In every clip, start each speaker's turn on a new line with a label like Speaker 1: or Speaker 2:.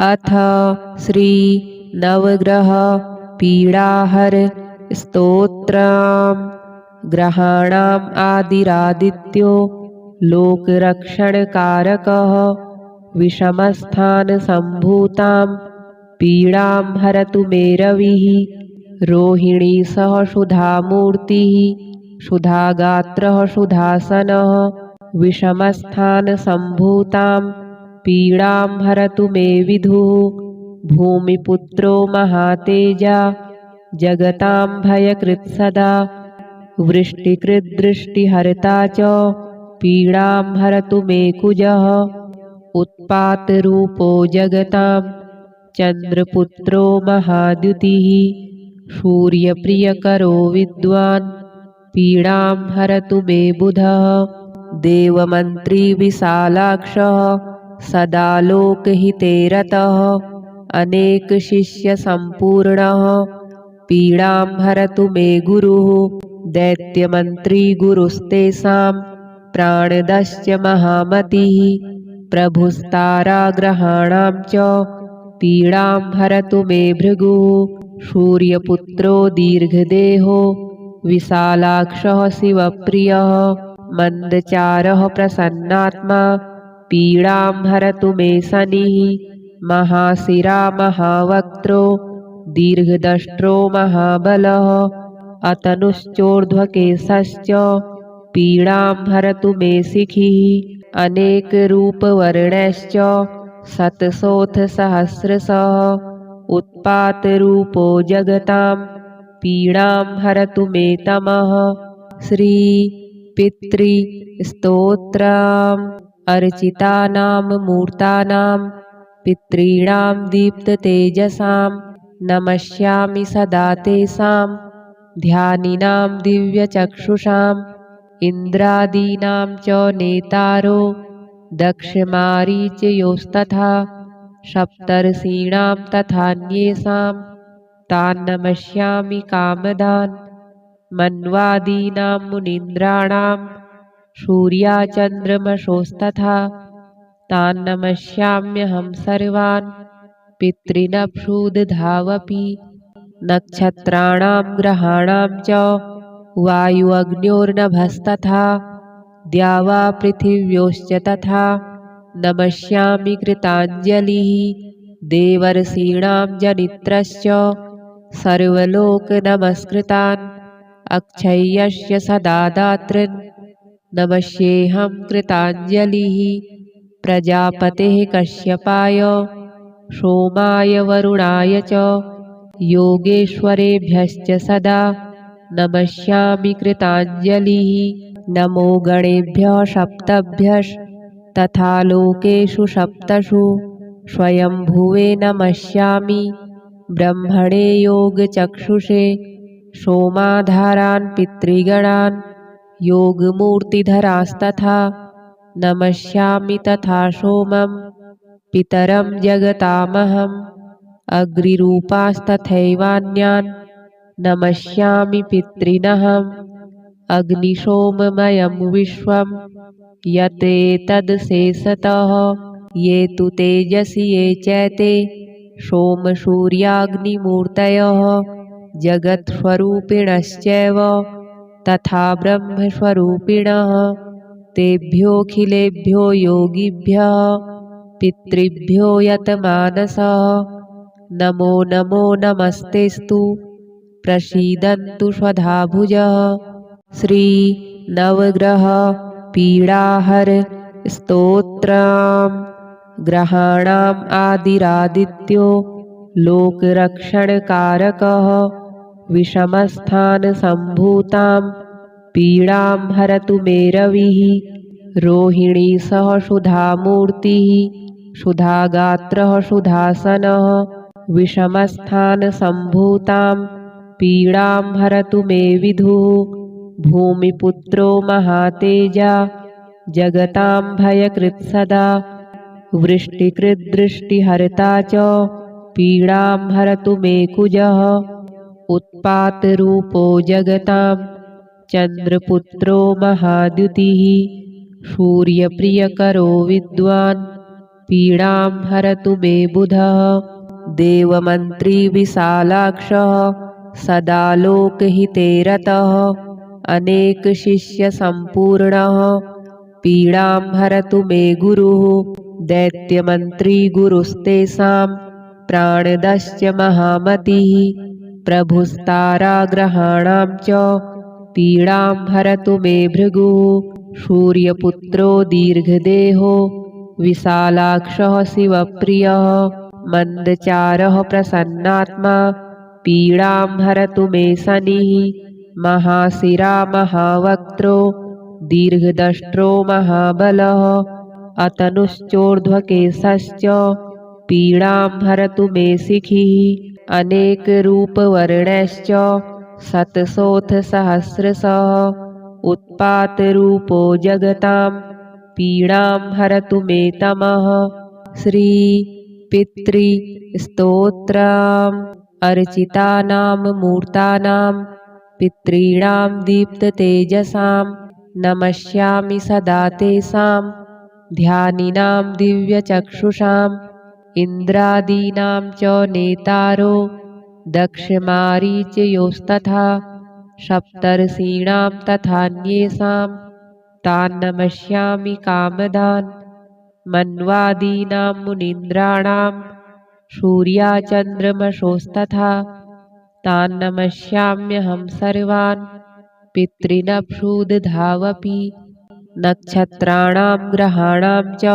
Speaker 1: अथ श्री नवग्रह पीड़ाहर स्तोत्रम्। ग्रहाणाम् आदिरादित्यो लोकरक्षणकारकः विषमस्थानसम्भूतां पीड़ां हरतु मे रविः। रोहिणी सह सुधामूर्तिः सुधागात्रः सुधासनः विषमस्थानसम्भूतां पीड़ां हरतु मे विधुः। भूमिपुत्रो महातेजा जगतां भयकृत्सदा वृष्टिकृद्दृष्टिहर्ता च पीड़ां हरतु मे कुजः। उत्पातरूपो जगतां चन्द्रपुत्रो महाद्युतिः सूर्यप्रियकरो विद्वान् पीड़ां हरतु मे बुधः। देवमन्त्री विशालाक्षः सदा लोकहिते रतः अनेकशिष्यसम्पूर्णः पीड़ां हरतु मे गुरुः। दैत्यमन्त्री गुरुस्तेषां प्राणदश्च महामतिः प्रभुस्ताराग्रहाणां च पीड़ां हरतु मे भृगुः। सूर्यपुत्रो दीर्घदेहो विशालाक्षः शिवप्रियः मन्दचारः प्रसन्नात्मा पीड़ां हरतु मे शनिः। महाशिरा महावक्त्रो दीर्घदष्ट्रो महाबलः अतनुश्चोर्ध्वकेशश्च पीड़ां हरतु मे शिखिः। अनेकरूपवर्णश्च शतशोऽथ सहस्रशः उत्पातरूपो जगतां पीड़ां हरतु मे तमः। श्री पितृस्तोत्रम्। अर्चितानां मूर्तानां पितॄणां दीप्ततेजसां नमस्यामि सदा तेषां ध्यानिनां दिव्यचक्षुषाम्। इन्द्रादीनां च नेतारो दक्षमारीचयोस्तथा सप्तर्षीणां तथान्येषां तान् नमस्यामि कामदान्। मन्वादीनां मुनीन्द्राणां सूर्याचन्द्रमसोस्तथा तान् नमस्याम्यहं सर्वान्। पितॄनभ्युदधावपि नक्षत्राणां ग्रहाणां च वायुअग्न्योर्नभस्तथा द्यावा पृथिव्योश्च तथा नमस्यामि कृताञ्जलिः। देवर्षीणां जनित्रश्च सर्वलोकनमस्कृतान् अक्षय्यस्य सदा दातॄन् नमस्येऽहं कृताञ्जलिः। प्रजापतेः कश्यपाय सोमाय वरुणाय च योगेश्वरेभ्यश्च सदा नमस्यामि कृताञ्जलिः। नमो गणेभ्यः सप्तभ्यस्तथा लोकेषु सप्तषु स्वयंभुवे नमस्यामि। ब्रह्मणे योगचक्षुषे सोमाधारान् पितृगणान् योगमूर्तिधरास्तथा नमस्यामि तथा सोमं पितरं जगतामहम्। अग्निरूपास्तथैवान्यान् नमस्यामि पितॄनहम्। अग्निसोममयं विश्वं यत् एतदशेषतः ये तु तेजसि ये चैते सोमसूर्याग्निमूर्तयः जगत्स्वरूपिणश्चैव तथा ब्रह्मस्वरूपिणः। तेभ्योऽखिलेभ्यो योगिभ्यः पितृभ्यो यतमानसः नमो नमो नमस्तेस्तु प्रसीदन्तु स्वधाभुजः। श्री नवग्रह पीड़ाहर स्तोत्रम्। ग्रहाणाम् आदिरादित्यो लोकरक्षणकारकः विषमस्थानसम्भूतां पीड़ां हरतु मे रविः। रोहिणी सह सुधामूर्तिः सुधागात्रः सुधासनः विषमस्थानसम्भूतां पीड़ां हरतु मे विधुः। भूमिपुत्रो महातेजा जगतां भयकृत्सदा वृष्टिकृद्दृष्टिहर्ता च पीड़ां हरतु मे कुजः। उत्पातरूपो जगतां चन्द्रपुत्रो महाद्युतिः सूर्यप्रियकरो विद्वान् पीडां हरतु मे बुधः देवमन्त्री विशालाक्षः सदा लोकहिते रतः अनेकशिष्यसम्पूर्णः पीडां हरतु मे गुरुः दैत्यमन्त्री गुरुस्तेषां प्राणदश्च महामतिः प्रभुस्ताराग्रहाणां च पीडां हरतु मे भृगुः सूर्यपुत्रो दीर्घदेहो विशालाक्षः शिवप्रियः मन्दचारः प्रसन्नात्मा पीडां हरतु मे शनिः महाशिरा महावक्त्रो दीर्घदष्ट्रो महाबलः अतनुश्चोर्ध्वकेशश्च पीडां हरतु मे शिखिः अनेकरूपवर्णश्च शतशोऽथ सहस्रशः उत्पातरूपो जगतां पीडां हरतु मे तमः श्री पितृस्तोत्रम् अर्चितानां मूर्तानां पितॄणां दीप्ततेजसां नमस्यामि सदा तेषां ध्यानिनां दिव्यचक्षुषाम् इन्द्रादीनां च नेतारो दक्षमारीचयोस्तथा सप्तर्षीणां तथान्येषां तान् नमस्यामि कामदान् मन्वादीनां मुनीन्द्राणां सूर्याचन्द्रमसोस्तथा तान् नमस्याम्यहं सर्वान् पितॄनभूदधावपि नक्षत्राणां ग्रहाणां च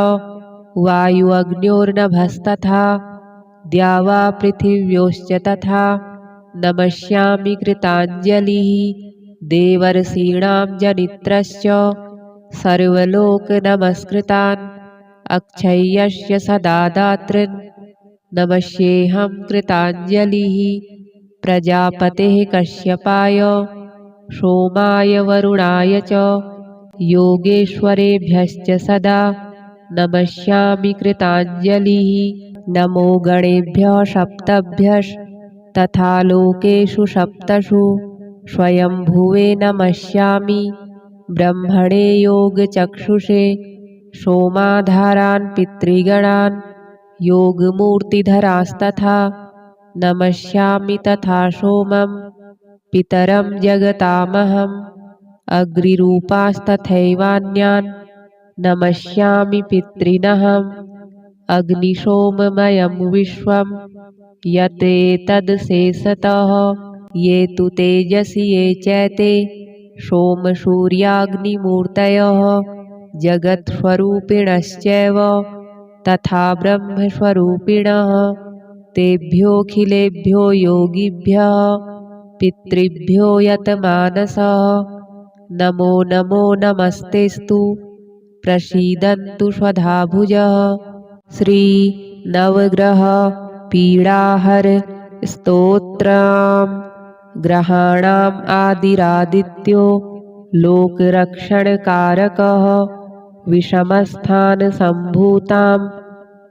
Speaker 1: वायुअग्न्योर्नभस्तथा द्यावा पृथिव्योश्च तथा नमस्यामि कृताञ्जलिः देवर्षीणां जनित्रश्च सर्वलोकनमस्कृतान् अक्षय्यस्य सदा दातॄन् नमस्येऽहं कृताञ्जलिः प्रजापतेः कश्यपाय सोमाय वरुणाय च योगेश्वरेभ्यश्च सदा नमस्यामि कृताञ्जलिः नमो गणेभ्यः सप्तभ्यस्तथा लोकेषु सप्तषु स्वयंभुवे नमस्यामि ब्रह्मणे योगचक्षुषे सोमाधारान् पितृगणान् योगमूर्तिधरास्तथा नमस्यामि तथा सोमं पितरं जगतामहम् अग्निरूपास्तथैवान्यान् नमस्यामि पितॄनहम् अग्निशोममयं विश्वं यतेतदशेषतः ये तु तेजसि ये चैते सोमसूर्याग्निमूर्तयः जगत्स्वरूपिणश्चैव तथा ब्रह्मस्वरूपिणः तेभ्योऽखिलेभ्यो योगिभ्यः पितृभ्यो यतमानसः नमो नमो नमस्तेस्तु प्रसीदन्तु स्वधाभुजः श्री नवग्रह पीडाहर स्तोत्रम् ग्रहाणाम् आदिरादित्यो लोकरक्षणकारकः विषमस्थानसम्भूतां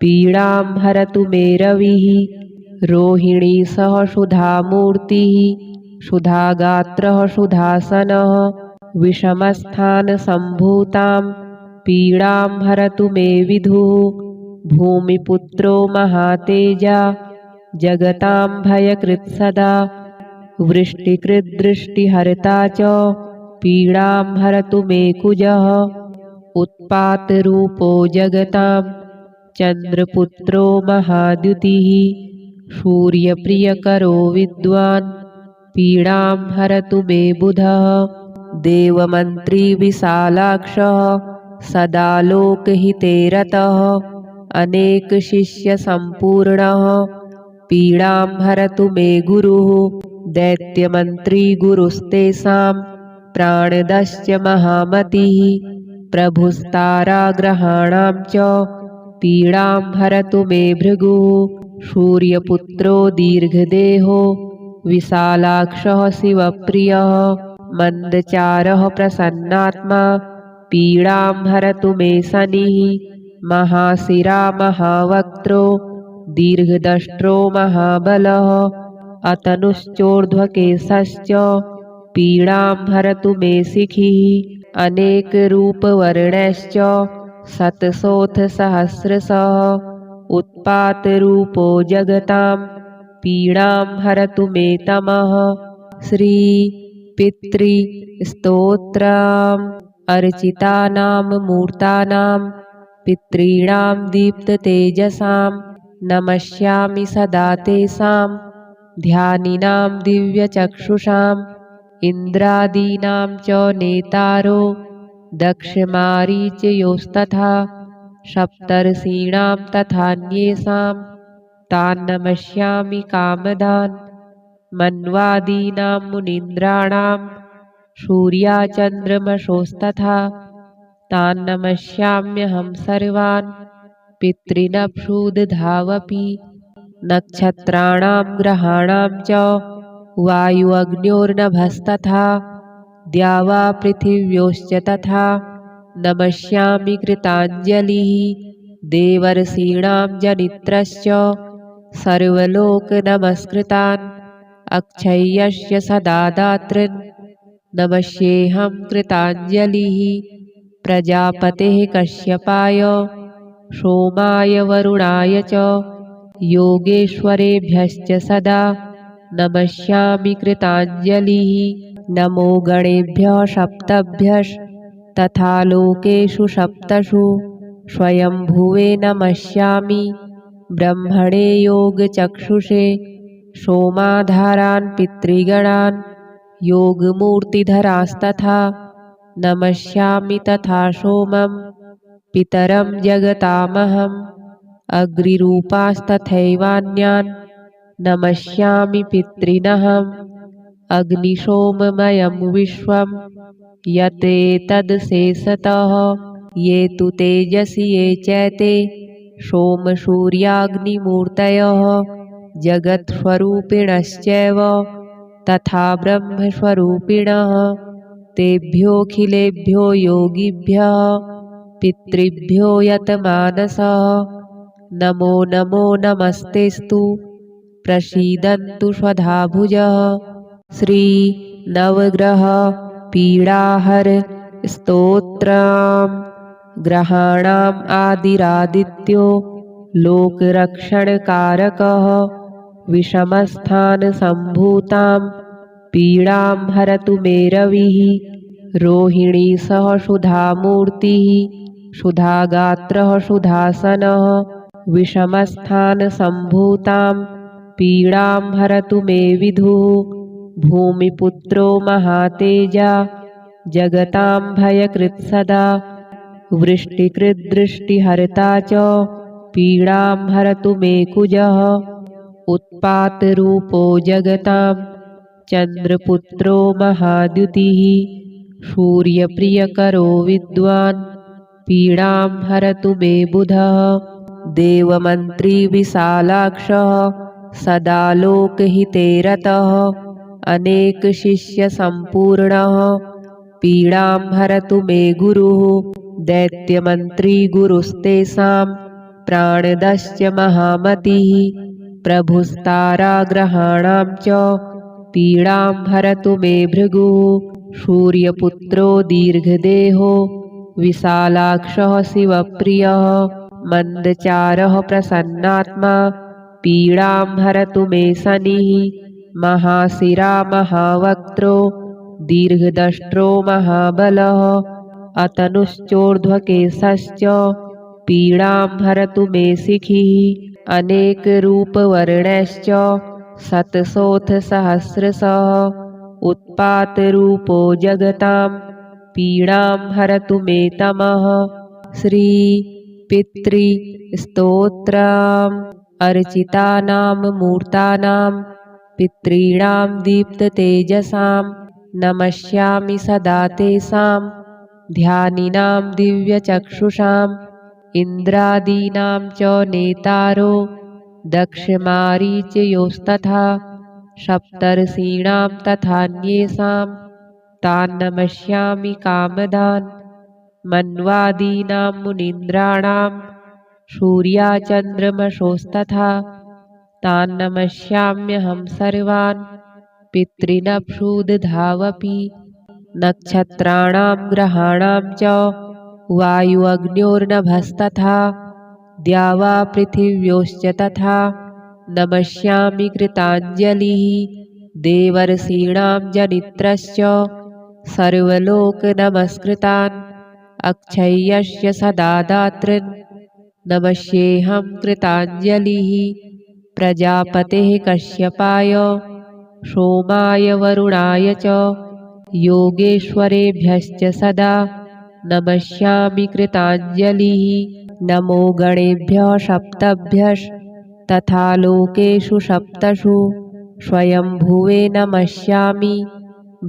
Speaker 1: पीडां हरतु मे रविः रोहिणी सह सुधामूर्तिः सुधागात्रः सुधासनः विषमस्थानसम्भूतां पीडां हरतु मे विधुः भूमिपुत्रो महातेजा जगतां भयकृत्सदा वृष्टिकृद्दृष्टिहर्ता च पीडां हरतु मे कुजः उत्पातरूपो जगतां चन्द्रपुत्रो महाद्युतिः सूर्यप्रियकरो विद्वान् पीडां हरतु मे बुधः देवमन्त्री विशालाक्षः सदा लोकहिते रतः अनेकशिष्यसम्पूर्णः पीडां हरतु मे गुरुः दैत्यमन्त्री गुरुस्तेषां प्राणदश्च महामतिः प्रभुस्ताराग्रहाणां च पीडां हरतु मे भृगुः सूर्यपुत्रो दीर्घदेहो विशालाक्षः शिवप्रियः मन्दचारः प्रसन्नात्मा पीडां हरतु मे शनिः महाशिरा महावक्त्रो दीर्घदष्ट्रो महाबलः अतनुश्चोर्ध्वकेशश्च पीडां हरतु मे शिखिः अनेकरूपवर्णश्च शतशोऽथ सहस्रशः उत्पातरूपो जगतां पीडां हरतु मे तमः। श्रीपितृस्तोत्रम् अर्चितानां मूर्तानां पितॄणां दीप्ततेजसां नमस्यामि सदा तेषां ध्यानिनां दिव्यचक्षुषाम् इन्द्रादीनां च नेतारो दक्षमारीचयोस्तथा सप्तर्षीणां तथान्येषां तान् नमस्यामि कामदान् मन्वादीनां मुनीन्द्राणां सूर्याचन्द्रमसोस्तथा तान् नमस्याम्यहं सर्वान् पितॄनभूदधावपि नक्षत्राणां ग्रहाणां च वायुअग्न्योर्नभस्तथा द्यावा पृथिव्योश्च तथा नमस्यामि कृताञ्जलिः देवर्षीणां जनित्रश्च सर्वलोकनमस्कृतान् अक्षय्यस्य सदा दातॄन् नमस्येऽहं कृताञ्जलिः प्रजापतेः कश्यपाय सोमाय वरुणाय च योगेश्वरेभ्यश्च सदा नमस्यामि कृताञ्जलिः नमो गणेभ्यः सप्तभ्यस्तथा लोकेषु सप्तषु स्वयंभुवे नमस्यामि ब्रह्मणे योगचक्षुषे सोमाधारान् पितृगणान् योगमूर्तिधरास्तथा नमस्यामि तथा सोमं पितरं जगतामहम् अग्निरूपास्तथैवान्यान् नमस्यामि पितॄनहम् अग्निशोममयं विश्वं यतेतदशेषतः ये तु तेजसि ये चैते सोमसूर्याग्निमूर्तयः जगत्स्वरूपिणश्चैव तथा ब्रह्मस्वरूपिणः तेभ्योऽखिलेभ्यो योगिभ्यः पितृभ्यो यतमानसः नमो नमो नमस्तेस्तु प्रसीदन्तु स्वधाभुजः। श्रीनवग्रह पीडाहर स्तोत्रम् ग्रहाणाम् आदिरादित्यो लोकरक्षणकारकः विषमस्थानसम्भूतां पीडां हरतु मे रविः रोहिणी सह सुधामूर्तिः सुधागात्रः सुधासनः विषमस्थानसम्भूतां पीडां हरतु मे विधुः भूमिपुत्रो महातेजा जगतां भयकृत्सदा वृष्टिकृद्दृष्टिहर्ता च पीडां हरतु मे कुजः उत्पातरूपो जगतां चन्द्रपुत्रो महाद्युतिः सूर्यप्रियकरो विद्वान् पीडां हरतु मे बुधः देवमन्त्री विशालाक्षः सदा लोकहिते रतः अनेकशिष्यसम्पूर्णः पीडां हरतु मे गुरुः दैत्यमन्त्री गुरुस्तेषां प्राणदश्च महामतिः प्रभुस्ताराग्रहाणां च पीडां हरतु मे भृगुः सूर्यपुत्रो दीर्घदेहो विशालाक्षः शिवप्रियः मन्दचारः प्रसन्नात्मा पीडां हरतु मे शनिः महाशिरा महावक्त्रो दीर्घदष्ट्रो महाबलः अतनुश्चोर्ध्वकेशश्च पीडां हरतु मे शिखिः अनेकरूपवर्णश्च शतशोऽथ सहस्रशः उत्पातरूपो जगतां पीडां हरतु मे तमः। श्रीपितृस्तोत्रम् अर्चितानां मूर्तानां पितॄणां दीप्ततेजसां नमस्यामि सदा तेषां ध्यानिनां दिव्यचक्षुषाम् इन्द्रादीनां च नेतारो दक्षमारीचयोस्तथा सप्तर्षीणां तथान्येषां तान् नमस्यामि कामदान् मन्वादीनां मुनीन्द्राणां सूर्याचन्द्रमसोस्तथा तान् नमस्याम्यहं सर्वान् पितॄनभूदधावपि नक्षत्राणां ग्रहाणां च वायुअग्न्योर्नभस्तथा द्यावा पृथिव्योश्च तथा नमस्यामि कृताञ्जलिः देवर्षीणां जनित्रश्च सर्वलोकनमस्कृतान् अक्षय्यस्य सदा दातॄन् नमस्येऽहं कृताञ्जलिः प्रजापतेः कश्यपाय सोमाय वरुणाय च योगेश्वरेभ्यश्च सदा नमस्यामि कृताञ्जलिः नमो गणेभ्यः सप्तभ्यस्तथा लोकेषु सप्तषु स्वयंभुवे नमस्यामि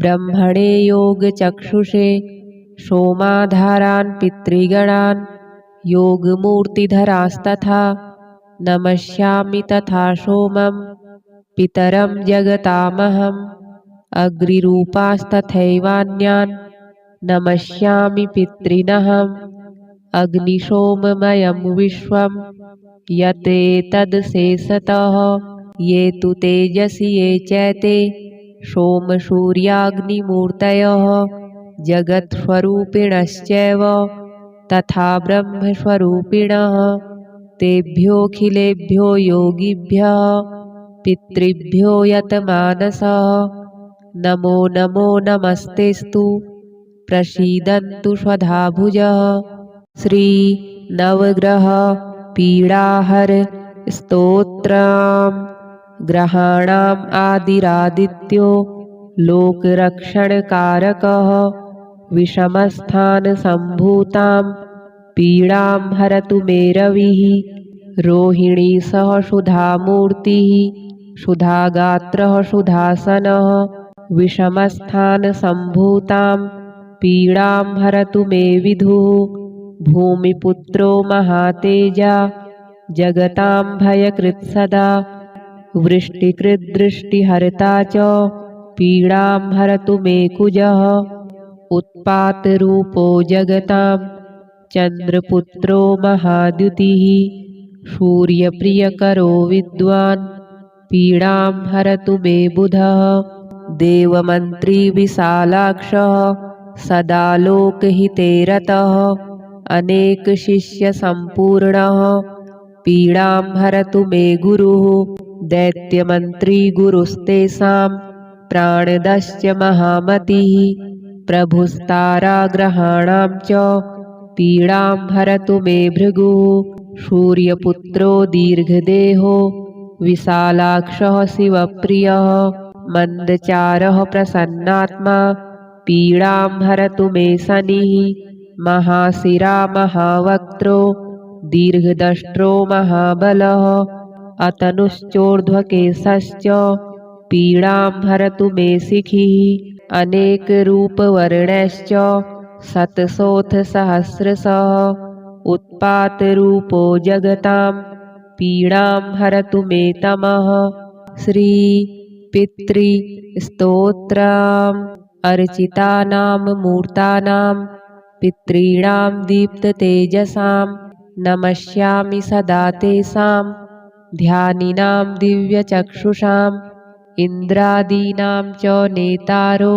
Speaker 1: ब्रह्मणे योगचक्षुषे सोमाधारान् पितृगणान् योगमूर्तिधरास्तथा नमस्यामि तथा सोमं पितरं जगतामहम् अग्निरूपास्तथैवान्यान् नमस्यामि पितॄनहम् अग्निशोममयं विश्वं यतेतदशेषतः ये तु तेजसि ये चैते सोमसूर्याग्निमूर्तयः जगत्स्वरूपिणश्चैव तथा ब्रह्मस्वरूपिणः तेभ्योऽखिलेभ्यो योगिभ्यः पितृभ्यो यतमानसः नमो नमो नमस्तेस्तु प्रसीदन्तु स्वधाभुजः श्री नवग्रह पीडाहर स्तोत्रम् ग्रहाणाम् आदिरादित्यो लोकरक्षणकारकः विषमस्थानसम्भूतां पीडां हरतु मे रविः रोहिणी सह सुधामूर्तिः सुधागात्रः सुधासनः विषमस्थानसम्भूतां पीडां हरतु मे विधुः भूमिपुत्रो महातेजा जगतां भयकृत्सदा वृष्टिकृद्दृष्टिहर्ता च पीडां हरतु मे कुजः उत्पातरूपो जगतां चन्द्रपुत्रो महाद्युतिः सूर्यप्रियकरो विद्वान् पीडां हरतु मे बुधः देवमन्त्री विशालाक्षः सदा लोकहिते रतः अनेकशिष्यसम्पूर्णः पीडां हरतु मे गुरुः दैत्यमन्त्री गुरुस्तेषां प्राणदश्च महामतिः प्रभुस्ताराग्रहाणां च पीडां हरतु मे भृगुः सूर्यपुत्रो दीर्घदेहो विशालाक्षः शिवप्रियः मन्दचारः प्रसन्नात्मा पीडां हरतु मे शनिः महाशिरा महावक्त्रो दीर्घदष्ट्रो महाबलः अतनुश्चोर्ध्वकेशश्च पीडां हरतु मे शिखिः अनेकरूपवर्णश्च शतशोऽथ सहस्रशः उत्पातरूपो जगतां पीडां हरतु मे तमः श्री पितृस्तोत्रम् अर्चितानां मूर्तानां पितॄणां दीप्ततेजसां नमस्यामि सदा तेषां ध्यानिनां दिव्यचक्षुषाम् इन्द्रादीनां च नेतारो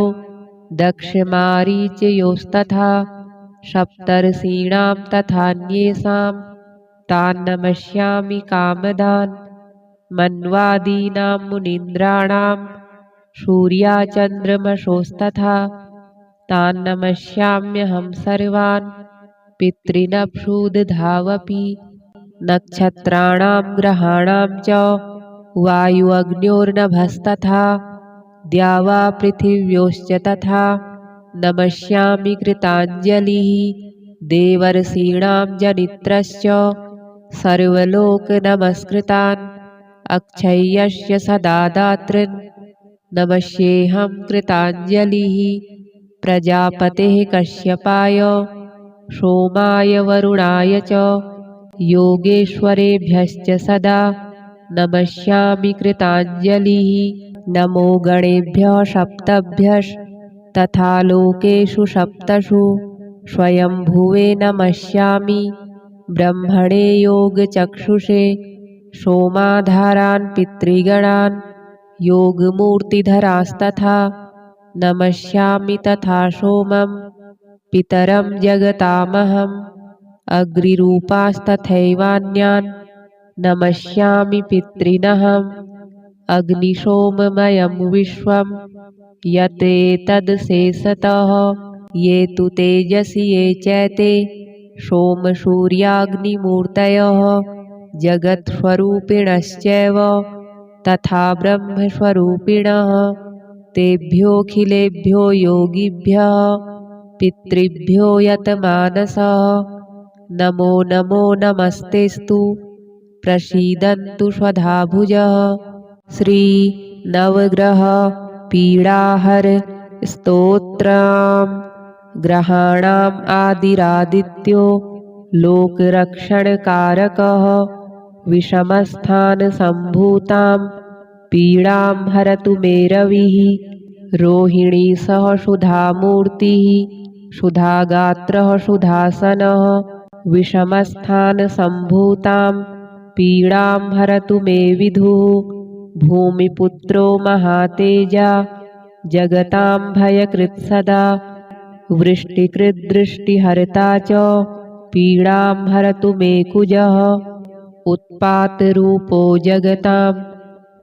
Speaker 1: दक्षमारीचयोस्तथा सप्तर्षीणां तथान्येषां तान् नमस्यामि कामदान् मन्वादीनां मुनीन्द्राणां सूर्याचन्द्रमसोस्तथा तान् नमस्याम्यहं सर्वान् पितॄनभ्युदधावपि नक्षत्राणां ग्रहाणां च वायुअग्न्योर्नभस्तथा द्यावा पृथिव्योश्च तथा नमस्यामि कृताञ्जलिः देवर्षीणां जनित्रश्च सर्वलोकनमस्कृतान् अक्षय्यस्य सदा दातॄन् नमस्येऽहं कृताञ्जलिः प्रजापतेः कश्यपाय सोमाय वरुणाय च योगेश्वरेभ्यश्च सदा नमस्यामि कृताञ्जलिः नमो गणेभ्यः सप्तभ्यस्तथा लोकेषु सप्तषु स्वयंभुवे नमस्यामि ब्रह्मणे योगचक्षुषे सोमाधारान् पितृगणान् योगमूर्तिधरास्तथा नमस्यामि तथा सोमं पितरं जगतामहम् अग्निरूपास्तथैवान्यान् नमस्यामि पितॄनहम् अग्निशोममयं विश्वं यतेतदशेषतः ये तु तेजसि ये चैते सोमसूर्याग्निमूर्तयः जगत्स्वरूपिणश्चैव तथा ब्रह्मस्वरूपिणः तेभ्योऽखिलेभ्यो योगिभ्यः पितृभ्यो यतमानसः नमो नमो नमस्तेस्तु प्रसीदन्तु स्वधाभुजः। श्री नवग्रह पीडाहर स्तोत्रम्। ग्रहाणाम् आदिरादित्यो लोकरक्षणकारकः विषमस्थानसम्भूतां पीडां हरतु मे रविः रोहिणी सह सुधामूर्तिः सुधागात्रः सुधासनः विषमस्थानसम्भूतां पीडां हरतु मे विधुः भूमिपुत्रो महातेजा जगतां भयकृत् सदा वृष्टिकृद्दृष्टिहर्ता च पीडां हरतु मे कुजः उत्पातरूपो जगतां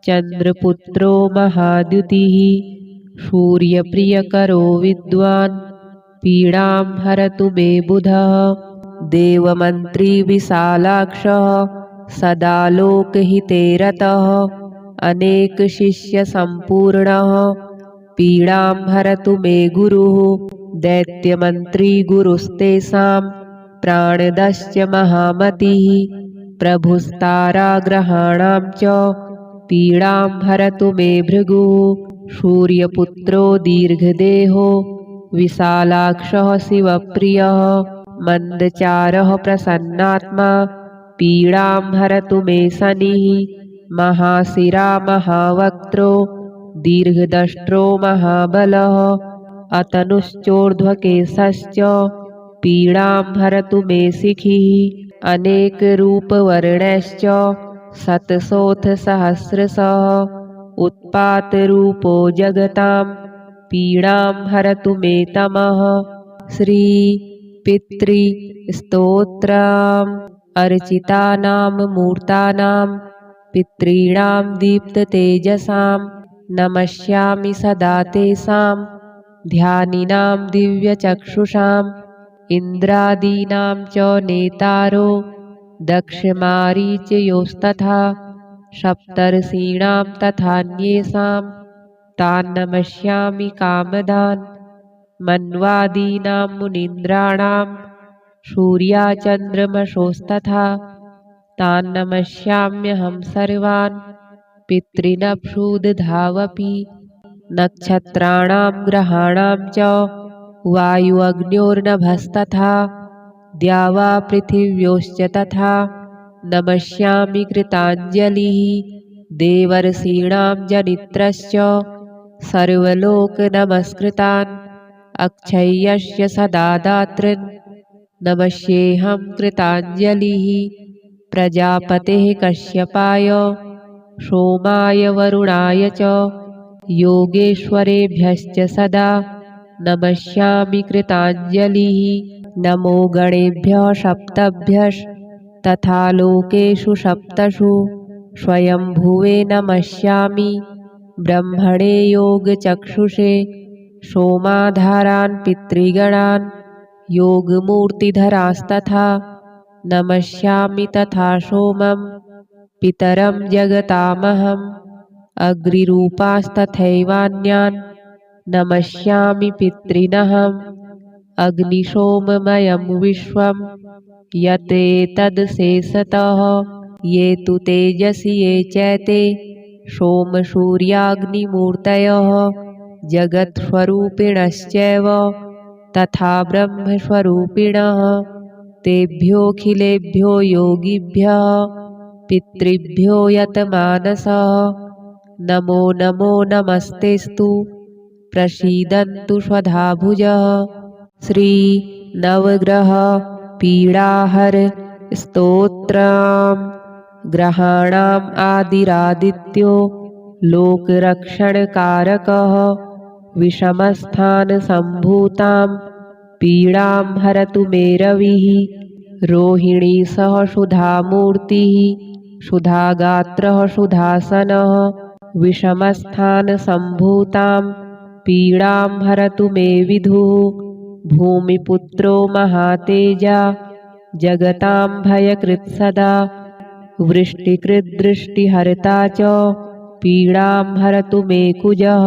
Speaker 1: चन्द्रपुत्रो महाद्युतिः सूर्यप्रियकरो विद्वान् पीडां हरतु मे बुधः देवमन्त्री विशालाक्षः सदा लोकहिते रतः अनेकशिष्यसम्पूर्णः पीडां हरतु मे गुरुः दैत्यमन्त्री गुरुस्तेषां प्राणदश्च महामतिः प्रभुस्ताराग्रहाणां च पीडां हरतु मे भृगुः सूर्यपुत्रो दीर्घदेहो विशालाक्षः शिवप्रियः मन्दचारः प्रसन्नात्मा पीडां हरतु मे शनिः महाशिरा महावक्त्रो दीर्घदष्ट्रो महाबलः अतनुश्चोर्ध्वकेशश्च पीडां हरतु मे शिखिः अनेकरूपवर्णश्च शतशोऽथ सहस्रशः उत्पातरूपो जगतां पीडां हरतु मे तमः। श्री पितृस्तोत्रम्। अर्चितानां मूर्तानां पितॄणां दीप्ततेजसां नमस्यामि सदा तेषां ध्यानिनां दिव्यचक्षुषाम् इन्द्रादीनां च नेतारो दक्षमारीचयोस्तथा सप्तर्षीणां तथान्येषां तान् नमस्यामि कामदान् मन्वादीनां मुनीन्द्राणां सूर्याचन्द्रमसोस्तथा तान् नमस्याम्यहं सर्वान् पितॄनभ्युदधावपि नक्षत्राणां ग्रहाणां च वायु अग्न्योर्नभस्तथा द्यावा पृथिव्योश्च तथा नमस्यामि कृताञ्जलिः देवर्षीणां जनित्रश्च सर्वलोकनमस्कृतान् अक्षय्यस्य सदा दातॄन् नमस्येऽहं कृताञ्जलिः प्रजापतेः कश्यपाय सोमाय वरुणाय च योगेश्वरेभ्यश्च सदा नमस्यामि कृताञ्जलिः नमो गणेभ्यः सप्तभ्यस्तथा लोकेषु सप्तषु स्वयंभुवे नमस्यामि ब्रह्मणे योगचक्षुषे सोमाधारान् पितृगणान् योगमूर्तिधरास्तथा नमस्यामि तथा सोमं पितरं जगतामहम् अग्निरूपास्तथैवान्यान् नमस्यामि पितॄनहम् अग्निशोममयं विश्वं यतेतदशेषतः ये तु तेजसि ये चैते सोमसूर्याग्निमूर्तयः जगत्स्वरूपिणश्चैव तथा ब्रह्मस्वरूपिणः तेभ्योऽखिलेभ्यो योगिभ्यः पितृभ्यो यतमानसः नमो नमो नमस्तेस्तु प्रसीदन्तु स्वधाभुजः। श्री नवग्रह पीडाहर स्तोत्रम्। ग्रहाणाम् आदिरादित्यो लोकरक्षणकारकः विषमस्थानसम्भूतां पीडां हरतु मे रविः रोहिणी सह सुधामूर्तिः सुधागात्रः सुधासनः विषमस्थानसम्भूतां पीडां हरतु मे विधुः भूमिपुत्रो महातेजा जगतां भयकृत्सदा वृष्टिकृद्दृष्टिहर्ता च पीडां हरतु मे कुजः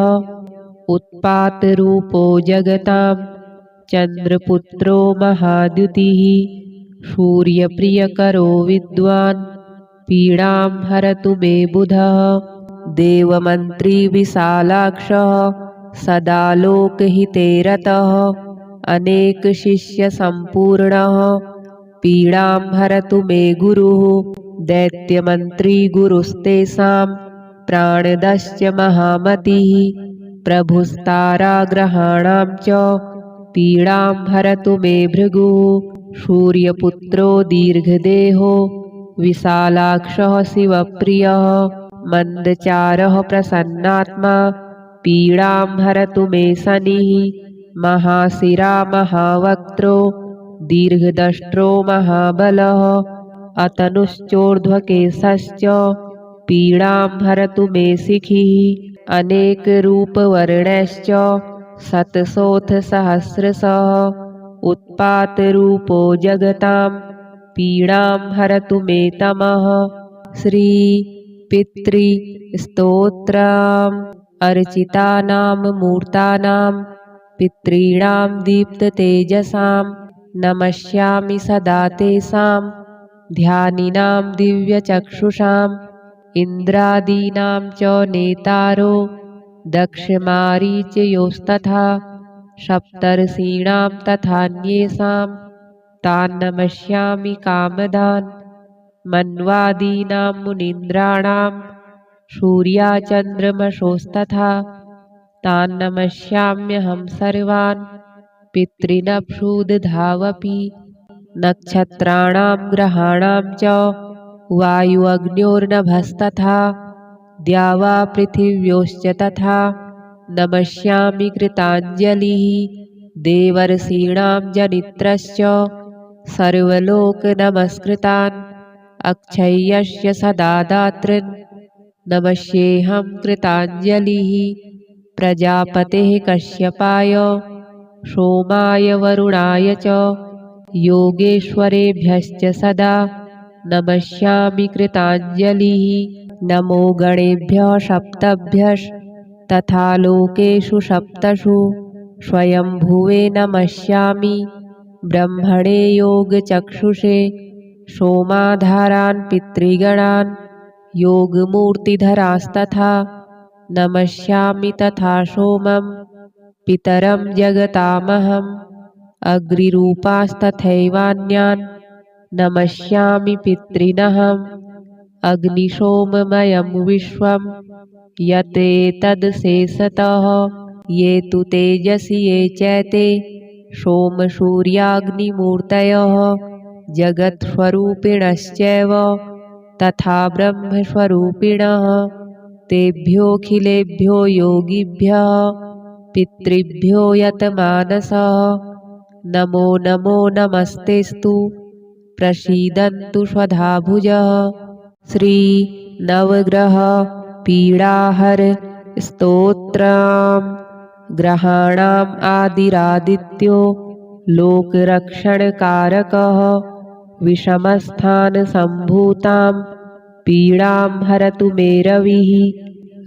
Speaker 1: उत्पातरूपो जगतां चन्द्रपुत्रो महाद्युतिः सूर्यप्रियकरो विद्वान् पीडां हरतु मे बुधः देवमन्त्री विशालाक्षः सदा लोकहिते रतः अनेकशिष्यसम्पूर्णः पीडां हरतु मे गुरुः दैत्यमन्त्री गुरुस्तेषां प्राणदश्च महामतिः प्रभुस्ताराग्रहाणां च पीडां हरतु मे भृगुः सूर्यपुत्रो दीर्घदेहो विशालाक्षः शिवप्रियः मन्दचारः प्रसन्नात्मा पीडां हरतु मे शनिः महाशिरा महावक्त्रो दीर्घदष्ट्रो महाबलः अतनुश्चोर्ध्वकेशश्च पीडां हरतु मे शिखिः अनेकरूपवर्णश्च शतशोऽथ सहस्रशः उत्पातरूपो जगतां पीडां हरतु मे तमः श्री पितृस्तोत्रम् अर्चितानां मूर्तानां पितॄणां दीप्ततेजसां नमस्यामि सदा तेषां ध्यानिनां दिव्यचक्षुषाम् इन्द्रादीनां च नेतारो दक्षमारीचयोस्तथा सप्तर्षीणां तथान्येषां तान् नमस्यामि कामदान् मन्वादीनां मुनीन्द्राणां सूर्याचन्द्रमसोस्तथा तान् नमस्याम्यहं सर्वान् पितॄनभूदधावपि नक्षत्राणां ग्रहाणां च वायुअग्न्योर्नभस्तथा द्यावा पृथिव्योश्च तथा नमस्यामि कृताञ्जलिः देवर्षीणां जनित्रश्च सर्वलोकनमस्कृतान् अक्षय्यस्य सदा दातॄन् नमस्येऽहं कृताञ्जलिः प्रजापतेः कश्यपाय सोमाय वरुणाय च योगेश्वरेभ्यश्च सदा नमस्यामि कृताञ्जलिः नमो गणेभ्यः सप्तभ्यस्तथा लोकेषु सप्तषु स्वयंभुवे नमस्यामि ब्रह्मणे योगचक्षुषे सोमाधारान् पितृगणान् योगमूर्तिधरास्तथा नमस्यामि तथा सोमं पितरं जगतामहम् अग्निरूपास्तथैवान्यान् नमस्यामि पितॄनहम् अग्निशोममयं विश्वं यतेतदशेषतः ये तु तेजसि ये चैते सोमसूर्याग्निमूर्तयः जगत्स्वरूपिणश्चैव तथा ब्रह्मस्वरूपिणः तेभ्योऽखिलेभ्यो योगिभ्यः पितृभ्यो यतमानसः नमो नमो नमस्तेस्तु प्रसीदन्तु स्वधाभुजः श्री नवग्रह पीडाहर स्तोत्रम् ग्रहाणाम् आदिरादित्यो लोकरक्षणकारकः विषमस्थानसम्भूतां पीडां हरतु मे रविः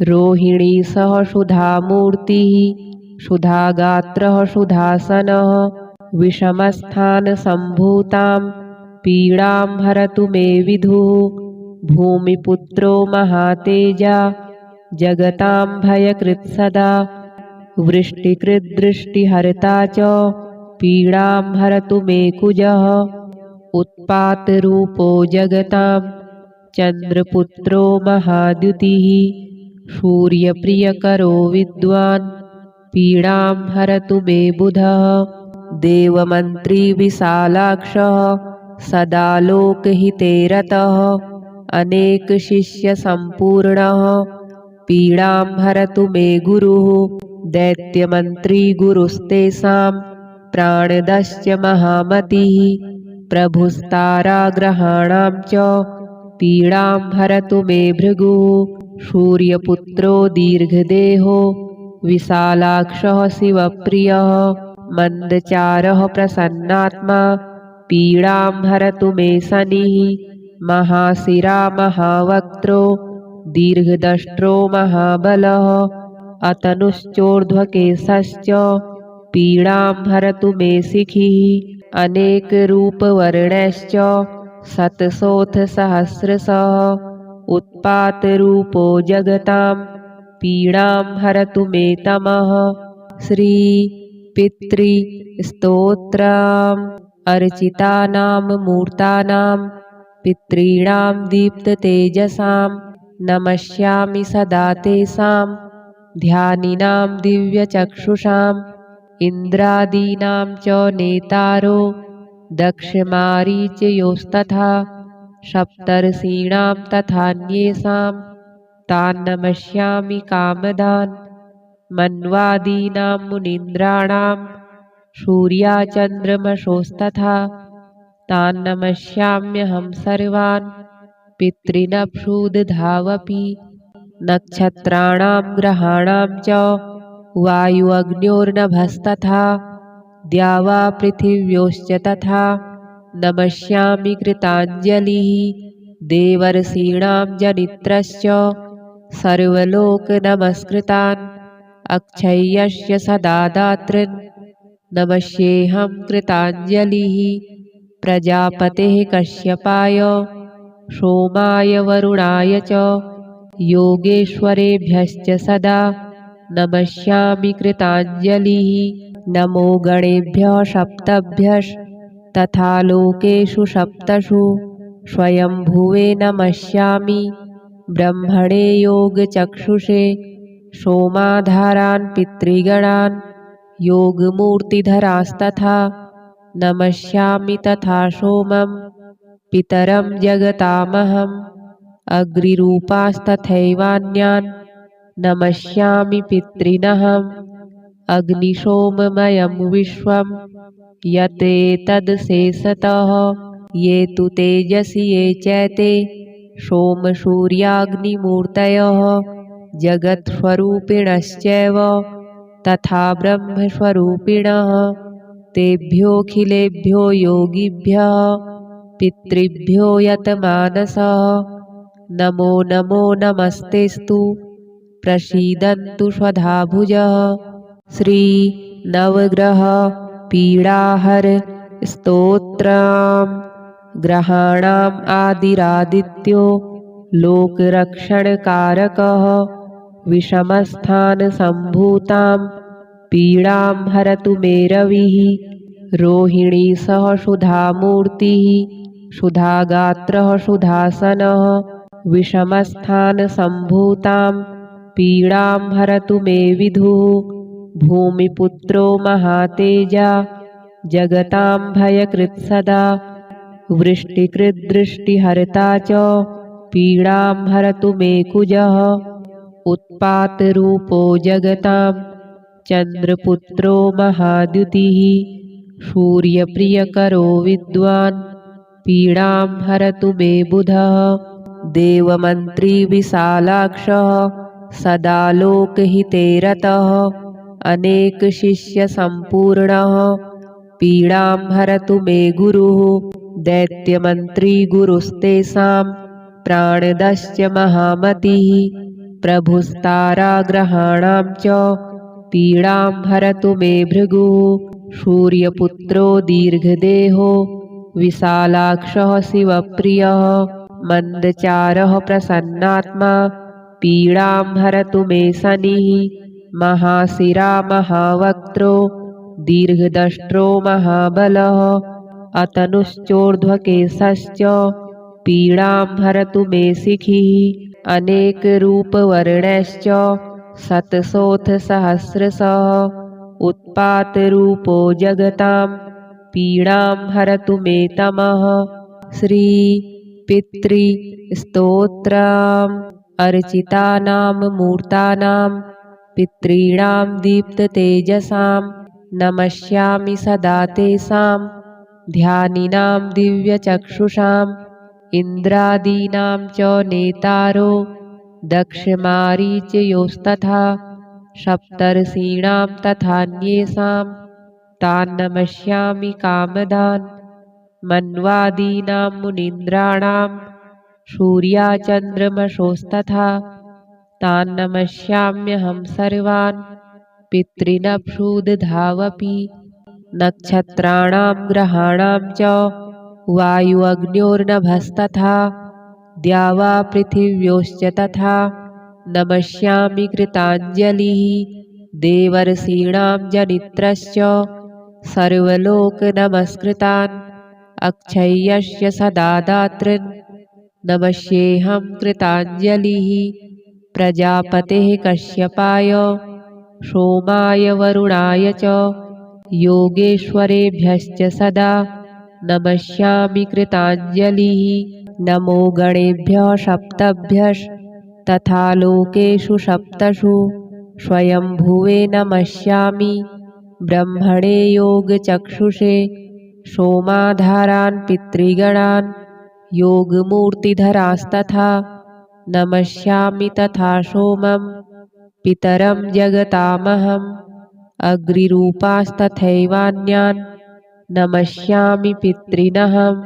Speaker 1: रोहिणी सह सुधामूर्तिः सुधागात्रः सुधासनः विषमस्थानसम्भूतां पीडां हरतु मे विधुः भूमिपुत्रो महातेजा जगतां भयकृत्सदा वृष्टिकृद्दृष्टिहर्ता च पीडां हरतु मे कुजः उत्पातरूपो जगतां चन्द्रपुत्रो महाद्युतिः सूर्यप्रियकरो विद्वान् पीडां हरतु मे बुधः देवमन्त्री विशालाक्षः सदा लोकहिते रतः अनेकशिष्यसम्पूर्णः पीडां हरतु मे गुरुः दैत्यमन्त्री गुरुस्तेषां प्राणदश्च महामतिः प्रभुस्ताराग्रहाणां च पीडां हरतु मे भृगुः सूर्यपुत्रो दीर्घदेहो विशालाक्षः शिवप्रियः मन्दचारः प्रसन्नात्मा पीडां हरतु मे शनिः महाशिरा महावक्त्रो दीर्घदष्ट्रो महाबलः अतनुश्चोर्ध्वकेशश्च पीडां हरतु मे शिखिः अनेकरूपवर्णश्च शतशोऽथ सहस्रशः उत्पातरूपो जगतां पीडां हरतु मे तमः। श्री पितृस्तोत्रम् अर्चितानां मूर्तानां पितॄणां दीप्ततेजसां नमस्यामि सदा तेषां ध्यानिनां दिव्यचक्षुषाम् इन्द्रादीनां च नेतारो दक्षमारीचयोस्तथा सप्तर्षीणां तथान्येषां तान् नमस्यामि कामदान् मन्वादीनां मुनीन्द्राणां सूर्याचन्द्रमसोस्तथा तान् नमस्याम्यहं सर्वान् पितॄनभूदधावपि नक्षत्राणां ग्रहाणां च वायुअग्न्योर्नभस्तथा द्यावा पृथिव्योश्च तथा नमस्यामि कृताञ्जलिः देवर्षीणां जनित्रश्च सर्वलोकनमस्कृतान् अक्षय्यस्य सदा दातॄन् नमस्येऽहं कृताञ्जलिः प्रजापतेः कश्यपाय सोमाय वरुणाय च योगेश्वरेभ्यश्च सदा नमस्यामि कृताञ्जलिः नमो गणेभ्यः सप्तभ्यस्तथा लोकेषु सप्तषु स्वयंभुवे नमस्यामि ब्रह्मणे योगचक्षुषे सोमाधारान् पितृगणान् योगमूर्तिधरास्तथा नमस्यामि तथा सोमं पितरं जगतामहम् अग्निरूपास्तथैवान्यान् नमस्यामि पितॄनहम् अग्निशोममयं विश्वं यतेतदशेषतः ये तु तेजसि ये चैते सोमसूर्याग्निमूर्तयः जगत्स्वरूपिणश्चैव तथा ब्रह्मस्वरूपिणः तेभ्योऽखिलेभ्यो योगिभ्यः पितृभ्यो यतमानसः नमो नमो नमस्तेस्तु प्रसीदन्तु स्वधाभुजः। श्री नवग्रह पीडाहर स्तोत्रम् ग्रहाणाम् आदिरादित्यो लोकरक्षणकारकः विषमस्थानसम्भूतां पीडां हरतु मे रविः रोहिणी सह सुधामूर्तिः सुधागात्रः सुधासनः विषमस्थानसम्भूतां पीडां हरतु मे विधुः भूमिपुत्रो महातेजा जगतां भयकृत्सदा वृष्टिकृद्दृष्टिहर्ता च पीडां हरतु मे कुजः उत्पातरूपो जगतां चन्द्रपुत्रो महाद्युतिः सूर्यप्रियकरो विद्वान् पीडां हरतु मे बुधः देवमन्त्री विशालाक्षः सदा लोकहिते रतः अनेकशिष्यसम्पूर्णः पीडां हरतु मे गुरुः दैत्यमन्त्री गुरुस्तेषां प्राणदश्च महामतिः प्रभुस्ताराग्रहाणां च पीडां हरतु मे भृगुः सूर्यपुत्रो दीर्घदेहो विशालाक्षः शिवप्रियः मन्दचारः प्रसन्नात्मा पीडां हरतु मे शनिः महाशिरा महावक्त्रो दीर्घदष्ट्रो महाबलः अतनुश्चोर्ध्वकेशश्च पीडां हरतु मे शिखिः अनेकरूपवर्णश्च शतशोऽथ सहस्रशः उत्पातरूपो जगतां पीडां हरतु मे तमः। श्री पितृस्तोत्रम् अर्चितानां मूर्तानां पितॄणां दीप्ततेजसां नमस्यामि सदा तेषां ध्यानिनां दिव्यचक्षुषाम् इन्द्रादीनां च नेतारो दक्षमारीचयोस्तथा सप्तर्षीणां तथान्येषां तान् नमस्यामि कामदान् मन्वादीनां मुनीन्द्राणां सूर्याचन्द्रमसोस्तथा तान् नमस्याम्यहं सर्वान् पितॄनभूदधावपि नक्षत्राणां ग्रहाणां च वायुअग्न्योर्नभस्तथा द्यावा पृथिव्योश्च तथा नमस्यामि कृताञ्जलिः देवर्षीणां जनित्रश्च सर्वलोकनमस्कृतान् अक्षय्यस्य सदा दातॄन् नमस्येऽहं कृताञ्जलिः प्रजापतेः कश्यपाय सोमाय वरुणाय च योगेश्वरेभ्यश्च सदा नमस्यामि कृताञ्जलिः नमो गणेभ्यः सप्तभ्यस्तथा लोकेषु सप्तषु स्वयंभुवे नमस्यामि ब्रह्मणे योगचक्षुषे सोमाधारान् पितृगणान् योगमूर्तिधरास्तथा नमस्यामि तथा सोमं पितरं जगतामहम् अग्निरूपास्तथैवान्यान् नमस्यामि पितॄनहम्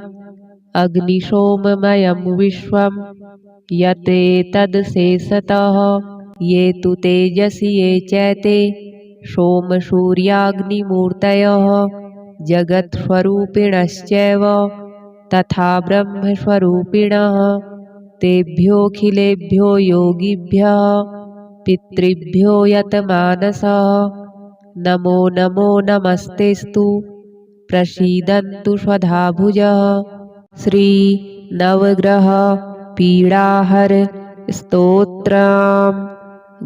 Speaker 1: अग्निशोममयं विश्वं यतेतदशेषतः ये तु तेजसि ये चैते सोमसूर्याग्निमूर्तयः जगत्स्वरूपिणश्चैव तथा ब्रह्मस्वरूपिणः तेभ्योऽखिलेभ्यो योगिभ्यः पितृभ्यो यतमानसः नमो नमो नमस्तेस्तु प्रसीदन्तु स्वधाभुजः श्री नवग्रह पीडाहर स्तोत्रम्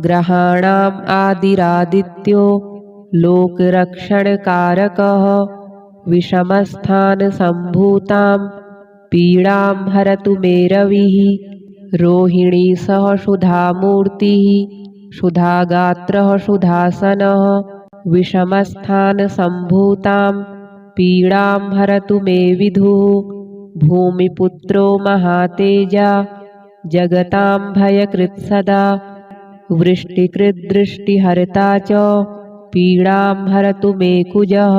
Speaker 1: ग्रहाणाम् आदिरादित्यो लोकरक्षणकारकः विषमस्थानसम्भूतां पीडां हरतु मे रविः रोहिणी सह सुधामूर्तिः सुधागात्रः सुधासनः विषमस्थानसम्भूतां पीडां हरतु मे विधुः भूमिपुत्रो महातेजा जगतां भयकृत्सदा वृष्टिकृद्दृष्टिहर्ता च पीडां हरतु मे कुजः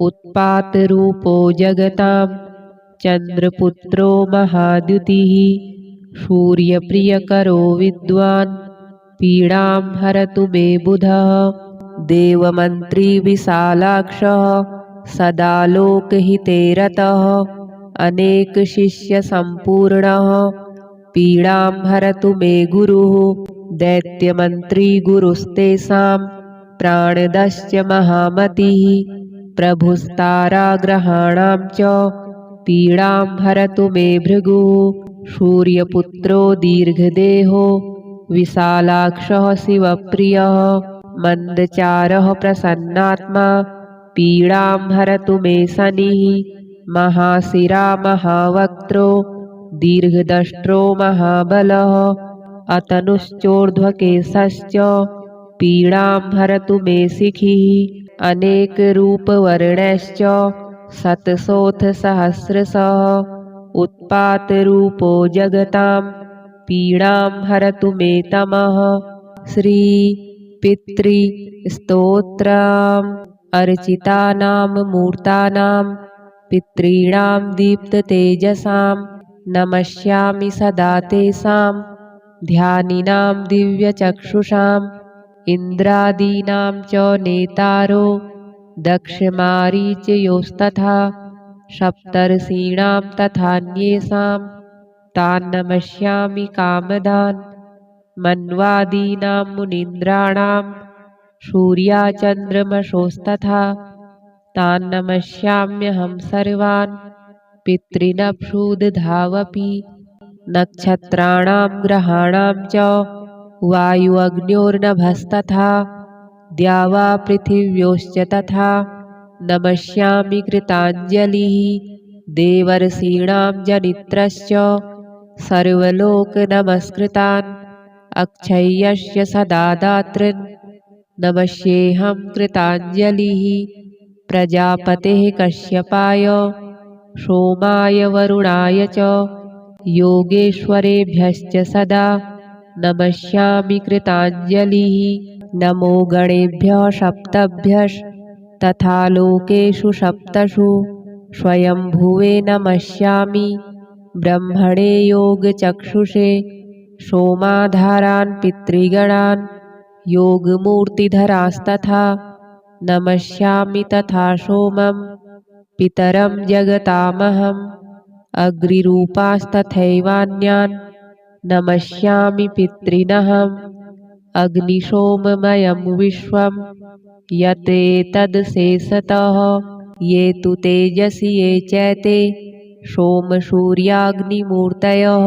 Speaker 1: उत्पातरूपो जगतां चन्द्रपुत्रो महाद्युतिः सूर्यप्रियकरो विद्वान् पीडां हरतु मे बुधः देवमन्त्री विशालाक्षः सदा लोकहिते रतः अनेकशिष्यसम्पूर्णः पीडां हरतु मे गुरुः दैत्यमन्त्री गुरुस्तेषां प्राणदश्च महामतिः प्रभुस्ताराग्रहाणां च पीडां हरतु मे भृगुः सूर्यपुत्रो दीर्घदेहो विशालाक्षः शिवप्रियः मन्दचारः प्रसन्नात्मा पीडां हरतु मे शनिः महाशिरा महावक्त्रो दीर्घदष्ट्रो महाबलः अतनुश्चोर्ध्वकेशश्च पीडां हरतु मे शिखिः अनेकरूपवर्णश्च शतशोऽथ सहस्रशः उत्पातरूपो जगतां पीडां हरतु मे तमः श्री पितृस्तोत्रम् अर्चितानां मूर्तानां पितॄणां दीप्ततेजसां नमस्यामि सदा तेषां ध्यानिनां दिव्यचक्षुषाम् इन्द्रादीनां च नेतारो दक्षमारीचयोस्तथा सप्तर्षीणां तथान्येषां तान् नमस्यामि कामदान् मन्वादीनां मुनीन्द्राणां सूर्याचन्द्रमसोस्तथा तान् नमस्याम्यहं सर्वान् पितॄनभूदधावपि नक्षत्राणां ग्रहाणां च वायुअग्न्योर्नभस्तथा द्यावा पृथिव्योश्च तथा नमस्यामि कृताञ्जलिः देवर्षीणां जनित्रश्च सर्वलोकनमस्कृतान् अक्षय्यस्य सदा दातॄन् नमस्येऽहं कृताञ्जलिः प्रजापतेः कश्यपाय सोमाय वरुणाय च योगेश्वरेभ्यश्च सदा नमस्यामि कृताञ्जलिः। नमो गणेभ्यः सप्तभ्यस्तथा लोकेषु सप्तषु स्वयंभुवे नमस्यामि ब्रह्मणे योगचक्षुषे सोमाधारान् पितृगणान् योगमूर्तिधरास्तथा नमस्यामि तथा सोमं पितरं जगतामहम् अग्निरूपास्तथैवान्यान् नमस्यामि पितॄनहम् अग्निशोममयं विश्वं यतेतदशेषतः ये तु तेजसि ये चैते सोमसूर्याग्निमूर्तयः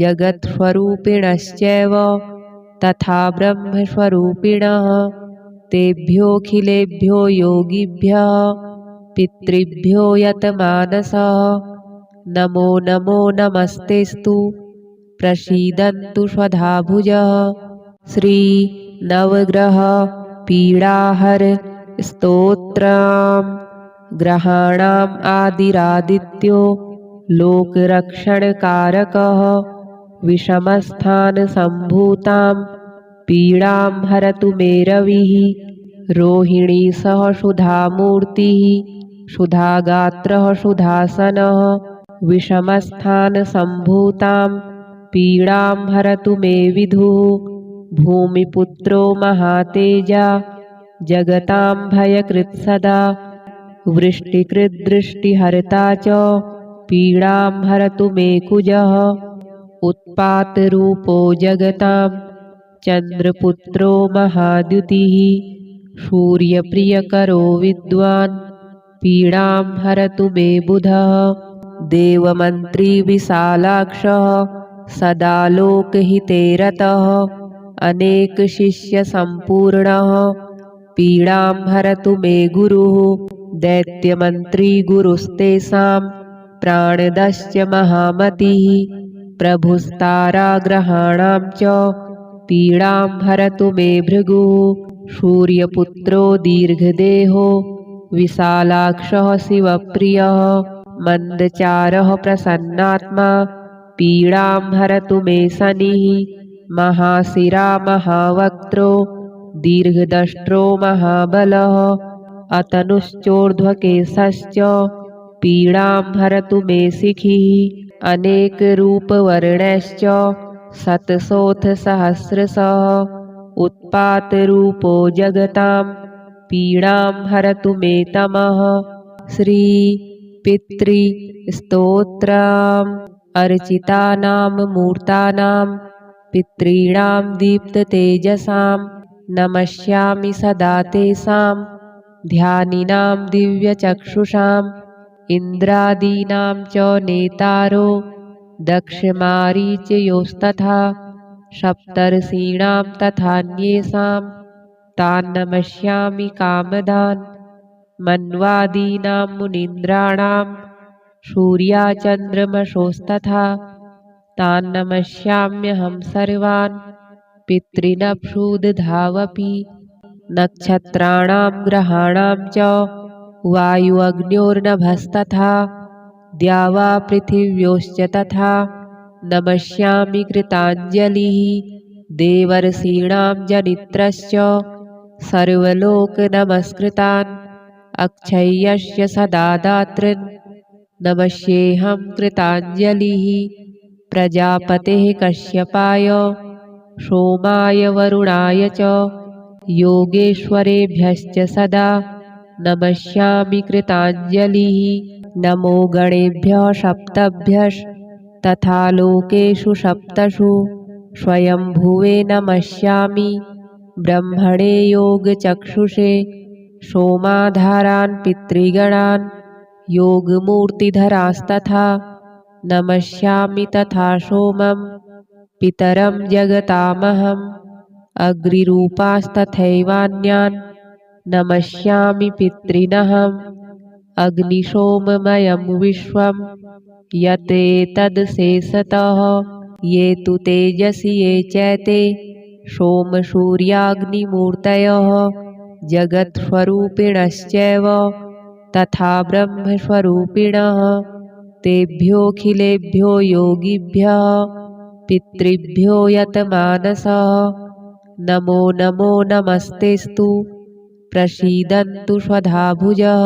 Speaker 1: जगत्स्वरूपिणश्चैव तथा ब्रह्मस्वरूपिणः तेभ्योऽखिलेभ्यो योगिभ्यः पितृभ्यो यतमानसः नमो नमो नमस्तेस्तु प्रसीदन्तु स्वधाभुजः। श्री नवग्रह पीडाहर स्तोत्रम्। ग्रहाणाम् आदिरादित्यो लोकरक्षणकारकः विषमस्थानसम्भूतां पीडां हरतु मे रविः रोहिणी सह सुधामूर्तिः सुधागात्रः सुधासनः विषमस्थानसम्भूतां पीडां हरतु मे विधुः भूमिपुत्रो महातेजा जगतां भयकृत्सदा वृष्टिकृद्दृष्टिहर्ता च पीडां हरतु मे कुजः उत्पातरूपो जगतां चन्द्रपुत्रो महाद्युतिः सूर्यप्रियकरो विद्वान् पीडां हरतु मे बुधः देवमन्त्री विशालाक्षः सदा लोकहिते रतः अनेकशिष्यसम्पूर्णः पीडां हरतु मे गुरुः दैत्यमन्त्री गुरुस्तेषां प्राणदश्च महामतिः प्रभुस्ताराग्रहाणां च पीडां हरतु मे भृगुः सूर्यपुत्रो दीर्घदेहो विशालाक्षः शिवप्रियः मन्दचारः प्रसन्नात्मा पीडां हरतु मे शनिः महाशिरा महावक्त्रो दीर्घदष्ट्रो महाबलः अतनुश्चोर्ध्वकेशश्च पीडां हरतु मे शिखिः अनेकरूपवर्णश्च शतशोऽथ सहस्रशः उत्पातरूपो जगतां पीडां हरतु मे तमः। श्री पितृस्तोत्रम्। अर्चितानां मूर्तानां पितॄणां दीप्ततेजसां नमस्यामि सदा तेषां ध्यानिनां दिव्यचक्षुषाम् इन्द्रादीनां च नेतारो दक्षमारीचयोस्तथा सप्तर्षीणां तथान्येषां तान् नमस्यामि कामदान् मन्वादीनां मुनीन्द्राणां सूर्याचन्द्रमसोस्तथा तान् नमस्याम्यहं सर्वान् पितॄनभ्युदधावपि नक्षत्राणां ग्रहाणां च वायुअग्न्योर्नभस्तथा द्यावा पृथिव्योश्च तथा नमस्यामि कृताञ्जलिः देवर्षीणां जनित्रश्च सर्वलोकनमस्कृतान् अक्षय्यस्य सदा दातॄन् नमस्येऽहं कृताञ्जलिः प्रजापतेः कश्यपाय सोमाय वरुणाय च योगेश्वरेभ्यश्च सदा नमस्यामि कृताञ्जलिः। नमो गणेभ्यः सप्तभ्यस्तथा लोकेषु सप्तषु स्वयंभुवे नमस्यामि ब्रह्मणे योगचक्षुषे सोमाधारान् पितृगणान् योगमूर्तिधरास्तथा नमस्यामि तथा सोमं पितरं जगतामहम् अग्निरूपास्तथैवान्यान् नमस्यामि पितॄनहम् अग्निशोममयं विश्वं यतेतदशेषतः ये तु तेजसि ये चैते सोमसूर्याग्निमूर्तयः जगत्स्वरूपिणश्चैव तथा ब्रह्मस्वरूपिणः तेभ्योऽखिलेभ्यो योगिभ्यः पितृभ्यो यतमानसः नमो नमो नमस्तेस्तु प्रसीदन्तु स्वधाभुजः।